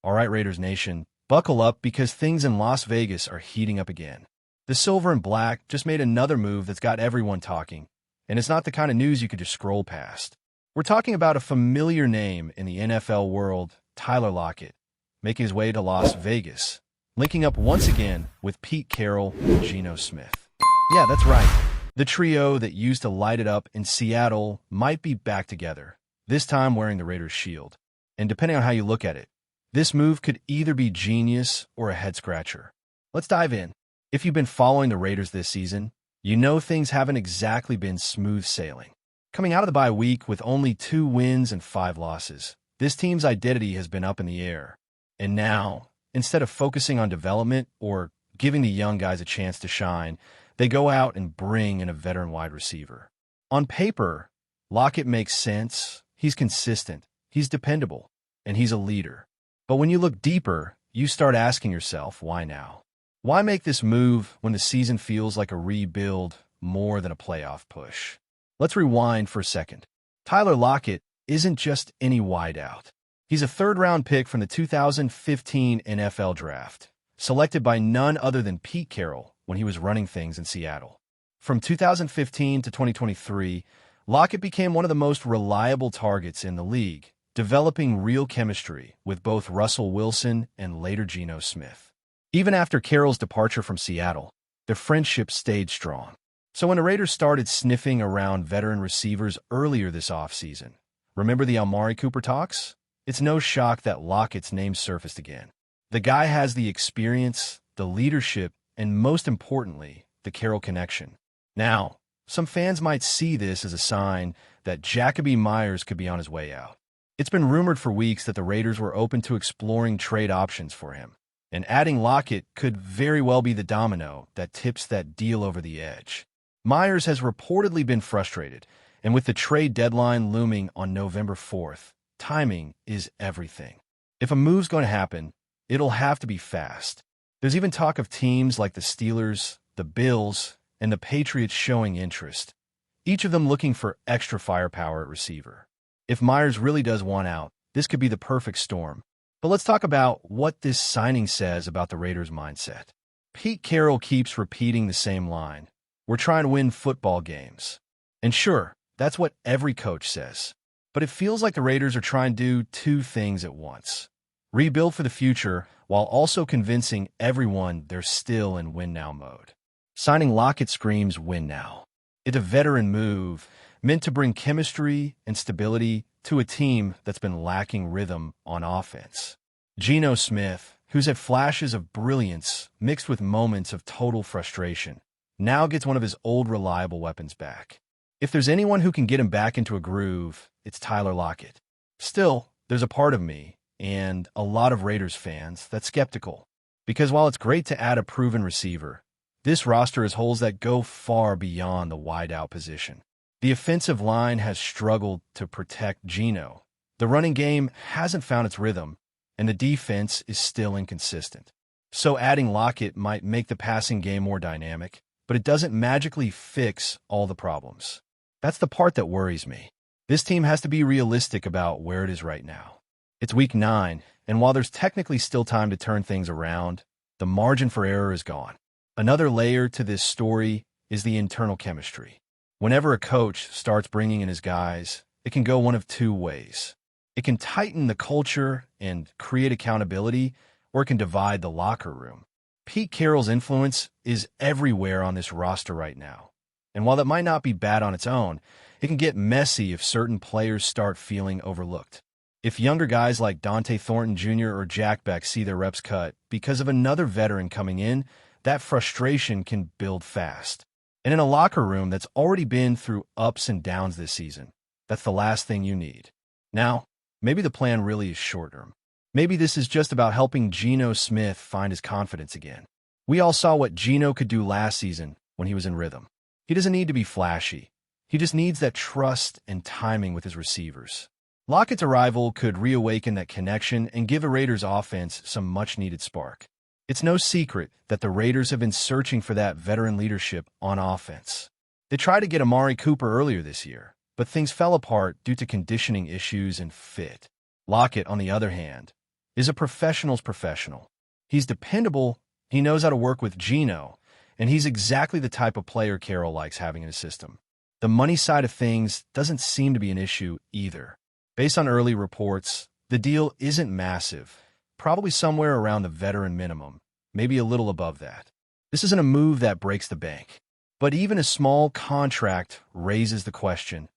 All right, Raiders Nation, buckle up because things in Las Vegas are heating up again. The silver and black just made another move that's got everyone talking, and it's not the kind of news you could just scroll past. We're talking about a familiar name in the NFL world, Tyler Lockett, making his way to Las Vegas, linking up once again with Pete Carroll and Geno Smith. Yeah, that's right. The trio that used to light it up in Seattle might be back together, this time wearing the Raiders' shield. And depending on how you look at it, this move could either be genius or a head-scratcher. Let's dive in. If you've been following the Raiders this season, you know things haven't exactly been smooth sailing. Coming out of the bye week with only 2 wins and 5 losses, this team's identity has been up in the air. And now, instead of focusing on development or giving the young guys a chance to shine, they go out and bring in a veteran wide receiver. On paper, Lockett makes sense, he's consistent, he's dependable, and he's a leader. But when you look deeper, you start asking yourself, why now? Why make this move when the season feels like a rebuild more than a playoff push? Let's rewind for a second. Tyler Lockett isn't just any wideout. He's a third-round pick from the 2015 NFL Draft, selected by none other than Pete Carroll when he was running things in Seattle. From 2015 to 2023, Lockett became one of the most reliable targets in the league, developing real chemistry with both Russell Wilson and later Geno Smith. Even after Carroll's departure from Seattle, their friendship stayed strong. So when the Raiders started sniffing around veteran receivers earlier this offseason, remember the Amari Cooper talks? It's no shock that Lockett's name surfaced again. The guy has the experience, the leadership, and most importantly, the Carroll connection. Now, some fans might see this as a sign that Jacoby Myers could be on his way out. It's been rumored for weeks that the Raiders were open to exploring trade options for him, and adding Lockett could very well be the domino that tips that deal over the edge. Myers has reportedly been frustrated, and with the trade deadline looming on November 4th, timing is everything. If a move's going to happen, it'll have to be fast. There's even talk of teams like the Steelers, the Bills, and the Patriots showing interest, each of them looking for extra firepower at receiver. If Myers really does want out, this could be the perfect storm. But let's talk about what this signing says about the Raiders' mindset. Pete Carroll keeps repeating the same line. We're trying to win football games. And sure, that's what every coach says. But it feels like the Raiders are trying to do 2 things at once. Rebuild for the future while also convincing everyone they're still in win-now mode. Signing Lockett screams win now. It's a veteran move meant to bring chemistry and stability to a team that's been lacking rhythm on offense. Geno Smith, who's had flashes of brilliance mixed with moments of total frustration, now gets one of his old reliable weapons back. If there's anyone who can get him back into a groove, it's Tyler Lockett. Still, there's a part of me, and a lot of Raiders fans, that's skeptical. Because while it's great to add a proven receiver, this roster has holes that go far beyond the wideout position. The offensive line has struggled to protect Geno. The running game hasn't found its rhythm, and the defense is still inconsistent. So adding Lockett might make the passing game more dynamic, but it doesn't magically fix all the problems. That's the part that worries me. This team has to be realistic about where it is right now. It's week 9, and while there's technically still time to turn things around, the margin for error is gone. Another layer to this story is the internal chemistry. Whenever a coach starts bringing in his guys, it can go one of 2 ways. It can tighten the culture and create accountability, or it can divide the locker room. Pete Carroll's influence is everywhere on this roster right now. And while that might not be bad on its own, it can get messy if certain players start feeling overlooked. If younger guys like Dante Thornton Jr. or Jack Beck see their reps cut because of another veteran coming in, that frustration can build fast. And in a locker room that's already been through ups and downs this season, that's the last thing you need. Now, maybe the plan really is short-term. Maybe this is just about helping Geno Smith find his confidence again. We all saw what Geno could do last season when he was in rhythm. He doesn't need to be flashy. He just needs that trust and timing with his receivers. Lockett's arrival could reawaken that connection and give a Raiders offense some much-needed spark. It's no secret that the Raiders have been searching for that veteran leadership on offense. They tried to get Amari Cooper earlier this year, but things fell apart due to conditioning issues and fit. Lockett, on the other hand, is a professional's professional. He's dependable, he knows how to work with Geno, and he's exactly the type of player Carroll likes having in his system. The money side of things doesn't seem to be an issue either. Based on early reports, the deal isn't massive, probably somewhere around the veteran minimum, maybe a little above that. This isn't a move that breaks the bank. But even a small contract raises the question,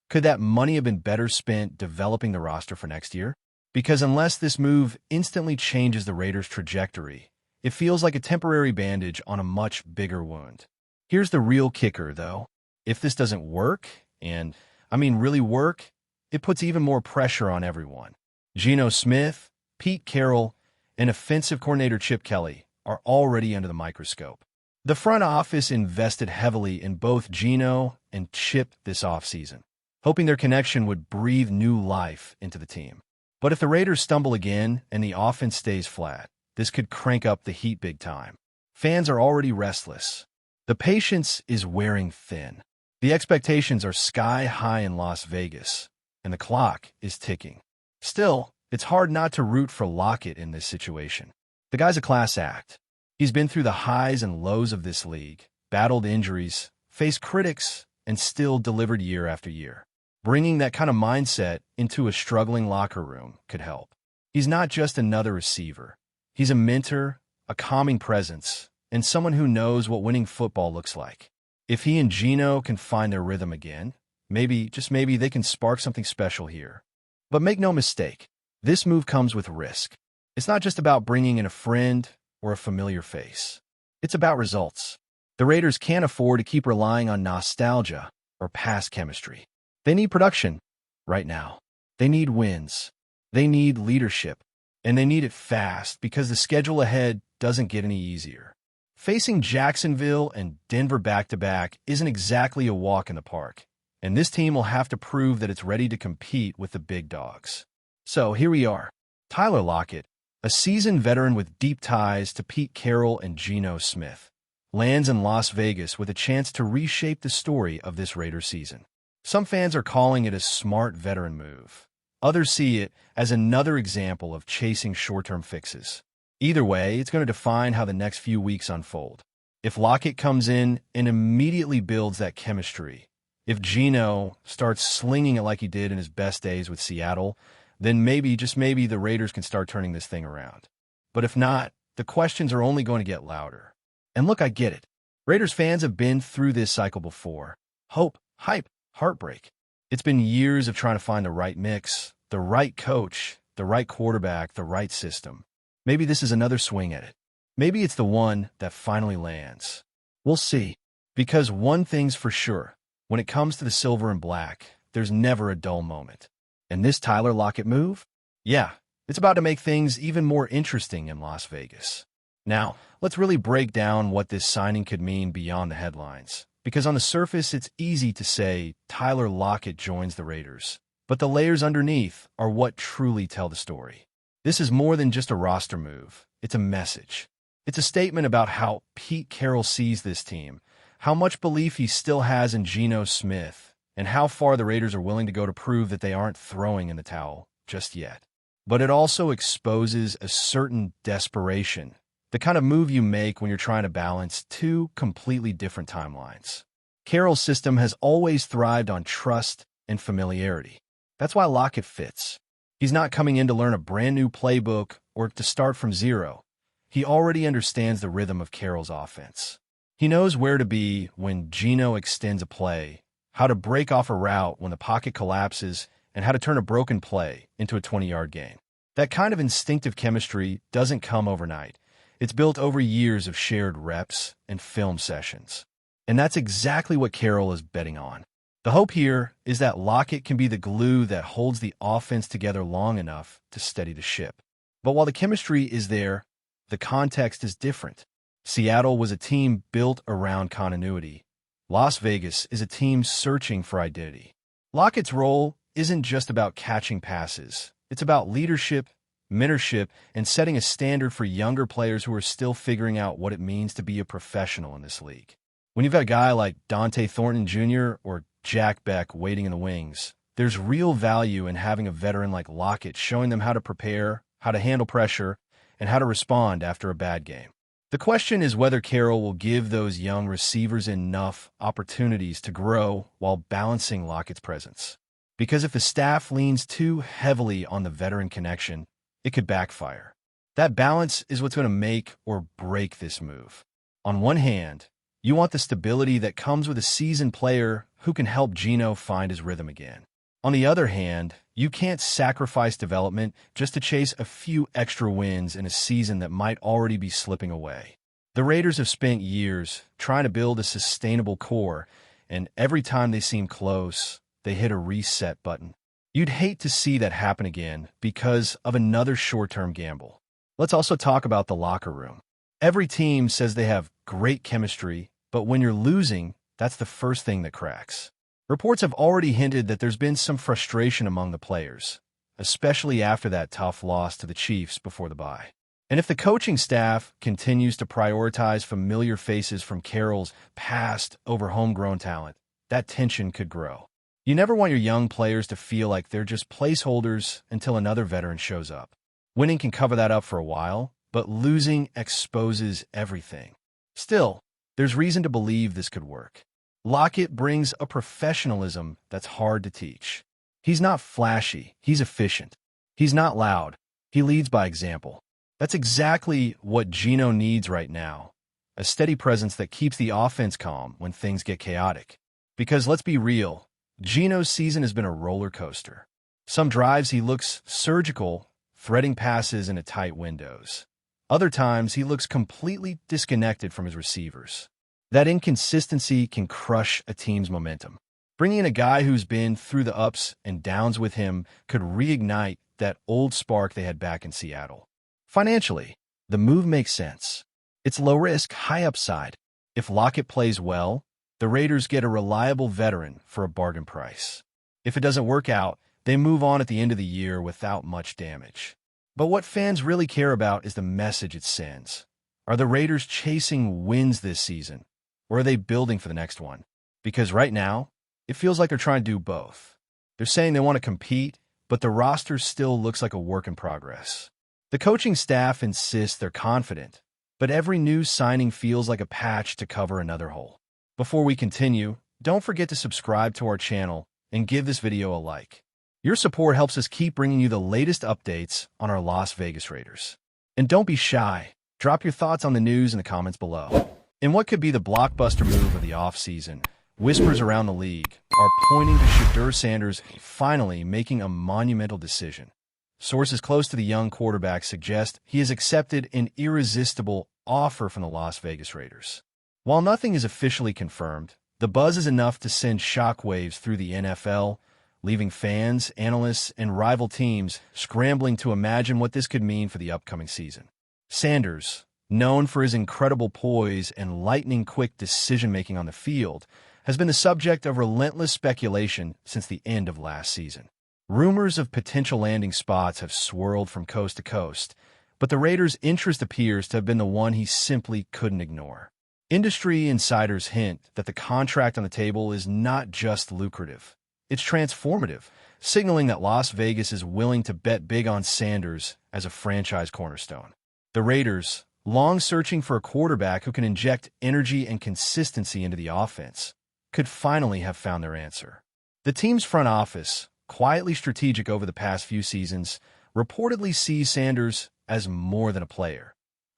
could that money have been better spent developing the roster for next year? Because unless this move instantly changes the Raiders' trajectory, it feels like a temporary bandage on a much bigger wound. Here's the real kicker, though. If this doesn't work, and I mean really work, it puts even more pressure on everyone. Geno Smith, Pete Carroll, and offensive coordinator Chip Kelly are already under the microscope. The front office invested heavily in both Geno and Chip this offseason, hoping their connection would breathe new life into the team. But if the Raiders stumble again and the offense stays flat, this could crank up the heat big time. Fans are already restless. The patience is wearing thin. The expectations are sky high in Las Vegas, and the clock is ticking. Still, it's hard not to root for Lockett in this situation. The guy's a class act. He's been through the highs and lows of this league, battled injuries, faced critics, and still delivered year after year. Bringing that kind of mindset into a struggling locker room could help. He's not just another receiver. He's a mentor, a calming presence, and someone who knows what winning football looks like. If he and Geno can find their rhythm again, maybe, just maybe, they can spark something special here. But make no mistake, this move comes with risk. It's not just about bringing in a friend or a familiar face. It's about results. The Raiders can't afford to keep relying on nostalgia or past chemistry. They need production right now. They need wins. They need leadership. And they need it fast because the schedule ahead doesn't get any easier. Facing Jacksonville and Denver back-to-back isn't exactly a walk in the park, and this team will have to prove that it's ready to compete with the big dogs. So here we are. Tyler Lockett, a seasoned veteran with deep ties to Pete Carroll and Geno Smith, lands in Las Vegas with a chance to reshape the story of this Raiders season. Some fans are calling it a smart veteran move. Others see it as another example of chasing short-term fixes. Either way, it's going to define how the next few weeks unfold. If Lockett comes in and immediately builds that chemistry, if Geno starts slinging it like he did in his best days with Seattle, then maybe, just maybe, the Raiders can start turning this thing around. But if not, the questions are only going to get louder. And look, I get it. Raiders fans have been through this cycle before. Hope, hype, heartbreak. It's been years of trying to find the right mix, the right coach, the right quarterback, the right system. Maybe this is another swing at it. Maybe it's the one that finally lands. We'll see. Because one thing's for sure, when it comes to the silver and black, there's never a dull moment. And this Tyler Lockett move? Yeah, it's about to make things even more interesting in Las Vegas. Now, let's really break down what this signing could mean beyond the headlines. Because on the surface, it's easy to say Tyler Lockett joins the Raiders. But the layers underneath are what truly tell the story. This is more than just a roster move. It's a message. It's a statement about how Pete Carroll sees this team, how much belief he still has in Geno Smith, and how far the Raiders are willing to go to prove that they aren't throwing in the towel just yet. But it also exposes a certain desperation, the kind of move you make when you're trying to balance two completely different timelines. Carroll's system has always thrived on trust and familiarity. That's why Lockett fits. He's not coming in to learn a brand new playbook or to start from zero. He already understands the rhythm of Carroll's offense. He knows where to be when Geno extends a play, how to break off a route when the pocket collapses, and how to turn a broken play into a 20-yard gain. That kind of instinctive chemistry doesn't come overnight. It's built over years of shared reps and film sessions. And that's exactly what Carroll is betting on. The hope here is that Lockett can be the glue that holds the offense together long enough to steady the ship. But while the chemistry is there, the context is different. Seattle was a team built around continuity. Las Vegas is a team searching for identity. Lockett's role isn't just about catching passes. It's about leadership, mentorship, and setting a standard for younger players who are still figuring out what it means to be a professional in this league. When you've got a guy like Dante Thornton Jr. or Jack Beck waiting in the wings, there's real value in having a veteran like Lockett showing them how to prepare, how to handle pressure, and how to respond after a bad game. The question is whether Carroll will give those young receivers enough opportunities to grow while balancing Lockett's presence. Because if the staff leans too heavily on the veteran connection, it could backfire. That balance is what's going to make or break this move. On one hand, you want the stability that comes with a seasoned player who can help Geno find his rhythm again. On the other hand, you can't sacrifice development just to chase a few extra wins in a season that might already be slipping away. The Raiders have spent years trying to build a sustainable core, and every time they seem close, they hit a reset button. You'd hate to see that happen again because of another short-term gamble. Let's also talk about the locker room. Every team says they have great chemistry, but when you're losing, that's the first thing that cracks. Reports have already hinted that there's been some frustration among the players, especially after that tough loss to the Chiefs before the bye. And if the coaching staff continues to prioritize familiar faces from Carroll's past over homegrown talent, that tension could grow. You never want your young players to feel like they're just placeholders until another veteran shows up. Winning can cover that up for a while, but losing exposes everything. Still, there's reason to believe this could work. Lockett brings a professionalism that's hard to teach. He's not flashy, he's efficient. He's not loud, he leads by example. That's exactly what Geno needs right now, a steady presence that keeps the offense calm when things get chaotic. Because let's be real, Geno's season has been a roller coaster. Some drives he looks surgical, threading passes into tight windows. Other times he looks completely disconnected from his receivers. That inconsistency can crush a team's momentum. Bringing in a guy who's been through the ups and downs with him could reignite that old spark they had back in Seattle. Financially, the move makes sense. It's low risk, high upside. If Lockett plays well, the Raiders get a reliable veteran for a bargain price. If it doesn't work out, they move on at the end of the year without much damage. But what fans really care about is the message it sends. Are the Raiders chasing wins this season, or are they building for the next one? Because right now, it feels like they're trying to do both. They're saying they want to compete, but the roster still looks like a work in progress. The coaching staff insists they're confident, but every new signing feels like a patch to cover another hole. Before we continue, don't forget to subscribe to our channel and give this video a like. Your support helps us keep bringing you the latest updates on our Las Vegas Raiders. And don't be shy. Drop your thoughts on the news in the comments below. In what could be the blockbuster move of the offseason, whispers around the league are pointing to Shedeur Sanders finally making a monumental decision. Sources close to the young quarterback suggest he has accepted an irresistible offer from the Las Vegas Raiders. While nothing is officially confirmed, the buzz is enough to send shockwaves through the NFL, leaving fans, analysts, and rival teams scrambling to imagine what this could mean for the upcoming season. Sanders, known for his incredible poise and lightning-quick decision-making on the field, has been the subject of relentless speculation since the end of last season. Rumors of potential landing spots have swirled from coast to coast, but the Raiders' interest appears to have been the one he simply couldn't ignore. Industry insiders hint that the contract on the table is not just lucrative. It's transformative, signaling that Las Vegas is willing to bet big on Sanders as a franchise cornerstone. The Raiders, long searching for a quarterback who can inject energy and consistency into the offense, could finally have found their answer. The team's front office, quietly strategic over the past few seasons, reportedly sees Sanders as more than a player.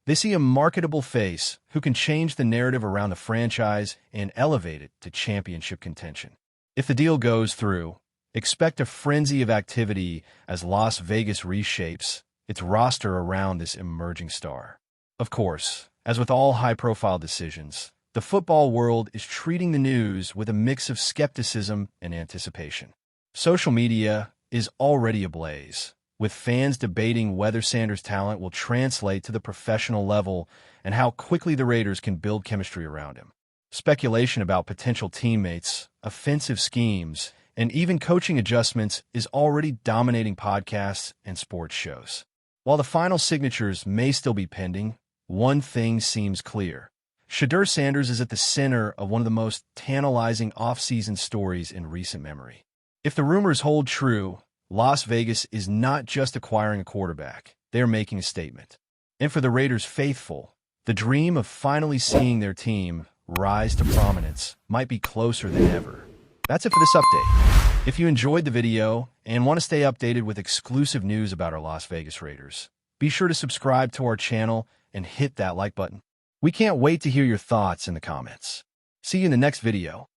They see a marketable face who can change the narrative around the franchise and elevate it to championship contention. If the deal goes through, expect a frenzy of activity as Las Vegas reshapes its roster around this emerging star. Of course, as with all high-profile decisions, the football world is treating the news with a mix of skepticism and anticipation. Social media is already ablaze, with fans debating whether Sanders' talent will translate to the professional level and how quickly the Raiders can build chemistry around him. Speculation about potential teammates, offensive schemes, and even coaching adjustments is already dominating podcasts and sports shows. While the final signatures may still be pending, one thing seems clear. Shedeur Sanders is at the center of one of the most tantalizing offseason stories in recent memory. If the rumors hold true, Las Vegas is not just acquiring a quarterback. they're making a statement. And for the Raiders faithful, the dream of finally seeing their team rise to prominence might be closer than ever. That's it for this update. If you enjoyed the video and want to stay updated with exclusive news about our Las Vegas Raiders, be sure to subscribe to our channel and hit that like button. We can't wait to hear your thoughts in the comments. See you in the next video.